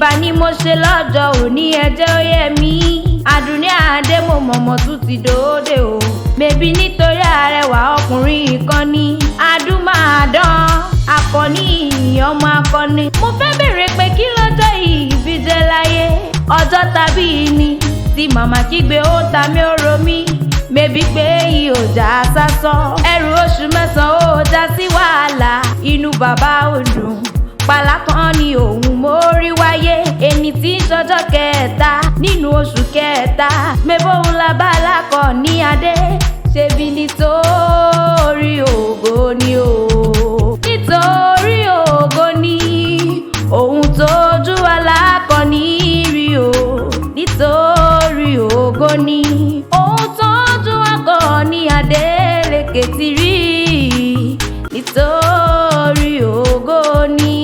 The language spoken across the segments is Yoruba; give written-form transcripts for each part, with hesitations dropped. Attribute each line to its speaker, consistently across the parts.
Speaker 1: ìbá ni mo ṣe lọ́jọ́ òní ẹjẹ́ ó yẹ mí. Àdùnní Adé mo mọ̀mọ́ tún ti dòde o. Bèbí nítorí arẹwà ọkùnrin kan ní adúmáàdán akọni ọmọ akọni. Mo fẹ́ bèrè pé kí lọ́jọ́ ìbí jẹ́ láyé. Ọjọ́ tàbí ni tí màmá kígbe ó ta mí ó ro mí. Bèbí pé ìhòjà sásán. Ẹrù oṣù mẹ́sàn-án ó já sí wàhálà. Inú bàbá ò dùn. Pàlà kan ni òun mórí wáyé. Ẹni tí ń ṣọjọ́ kẹta nínú oṣù kẹta. Mẹ́bóun la bá lákọ̀ ní Adé. Ṣebí nítorí ògo ni o. Nítorí ògo ni òun tójú alákọ̀ọ́ni rí o. Nítorí ògo ni òun tójú akọ̀ọ́ni Adélékè ti rí. Nítorí ògo ni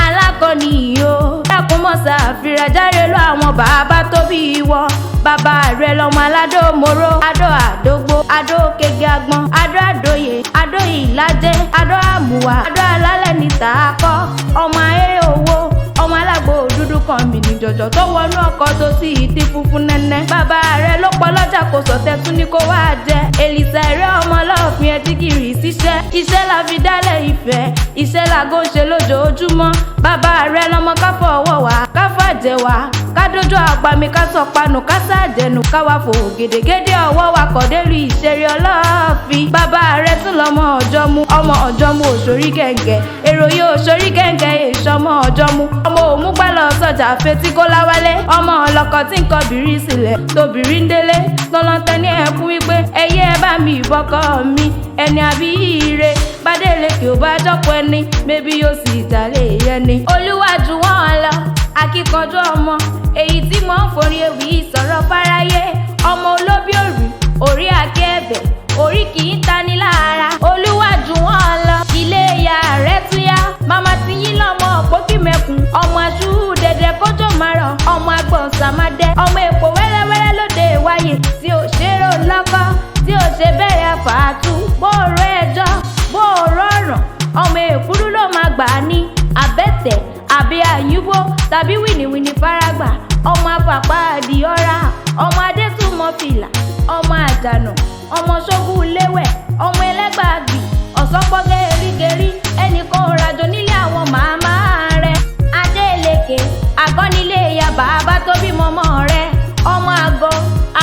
Speaker 1: alákọ̀ọ́ni o. Dákun mọ́ ṣàfihàn járe lọ àwọn bàbá tó bí wọ. Bàbá rẹ̀ lọ́mọ aládó moro. Adó àdógbó, adó kege agbọn, adó àdóyè, adó ìlàjẹ, adó àmùwà, adó alálẹ̀ ní tààkọ́. Ọmọ ayé owó, ọmọ alágbó dúdú kan mi ní jọjọ tó wọnú ọkọ̀ tó sì ti funfun nẹ́nẹ́. Bàbá rẹ̀ ló pọ̀ lọ́jà kò sọ̀tẹ̀ tún ní kó wá jẹ. Èlìsà ẹ̀rẹ́ ọmọ ọlọ́ọ̀fin ẹtí kiri síṣẹ́. Iṣẹ́ la fi dálẹ̀ ìfẹ́, iṣẹ́ làgó ń ṣe lójoojúmọ́. Bàbá rẹ̀ lọ́mọ ká fọwọ́ wá, ká fàjẹ́ wá, ká dójú àpamí, ká sọ panu, ká sàjẹnu, ká wá fò gèdègèdè ọwọ́ wa kọ̀délù ìṣeré ọlọ́ọ̀fin. Bàbá rẹ̀ tún lọ́mọ ọjọ́ mu, ọmọ ọjọ́ mu òṣòrí gẹ̀ǹgẹ̀. Èrò yóò ṣorí gẹ̀ǹgẹ̀ èṣọmọ ọjọ́ mu. Ọmọ òmùgbà lọ sọjà fetí kó láwálé. Ọmọ ọlọ́kọ̀ tí ń kọ bìrì sílẹ̀ tóbìrì ń délé. Tọ́lọ́tẹ́ ní ẹkún wípé ẹyẹ bá mi ìbọkọ mi. Ẹni àbí ire Bádélékè ò bá jọ́pọ̀ ẹni. Bébí yóò sì jàlé ẹni. Olúwa jù wọ́n lọ akíkanjú ọmọ. Èyí tí mo ń forí ewì sọ̀rọ̀ fáráyé. Ọmọ olóbí òrì orí akẹ́bẹ̀ orí kì í tani lára. Olúwa jù wọ́n lọ ilé ìyá rẹ̀ tún yá. Màmá ti yín lọ́mọ òpókì mẹ́kun. Ọmọ aṣú dẹ̀dẹ̀ kójó márọ̀. Ọmọ agbọ̀n sàmádẹ́. Ọmọ èpò wẹ́rẹ́wẹ́rẹ́ lóde wáyé. Tí ò ṣe rò lọ́kọ́ tí ò ṣe bẹ̀rẹ̀ fàátú. Bóòrò ẹjọ́ bóòrò ọ̀ràn. Ọmọ èkúrú ló máa gbà ní àbẹ̀tẹ̀ àbí àyúbó tàbí wìnìwìnì fárágbà. Ọmọ afàpá àdìọ́ra. Ọmọ adétúmọ̀ fìlà. Ọmọ àjànà. Ọmọ ṣógún léwẹ̀. Ọmọ ẹlẹ́gbàgbì. Ọ̀sọ́pọ̀ gẹ̀rígẹ̀rí. Ẹnìkan ò rajò nílé àwọn màmá rẹ̀. Adélékè àgọ́ nílé ìyá bàbá tó bí mọ́mọ́ rẹ̀. Ọmọ àgọ́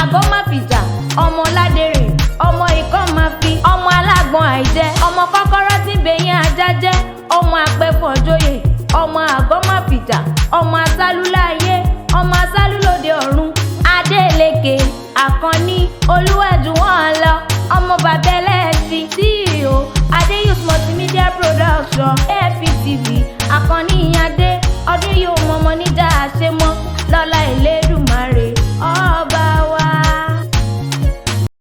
Speaker 1: àgọ́ má fìjà. Ọmọ ládèrè. Ọmọ ikọ́ má fi. Ọmọ alágbọ̀n àìjẹ́. Ọmọ kọ́kọ́rọ́ tí bẹ̀yìn ajá jẹ́. Ọmọ apẹ̀fọ̀jòyè. Ọmọ àgọ́ má fìjà. Ọmọ asálú láyé. Ọmọ asálú lóde ọ̀run. Adélékè àkànní olúwàjú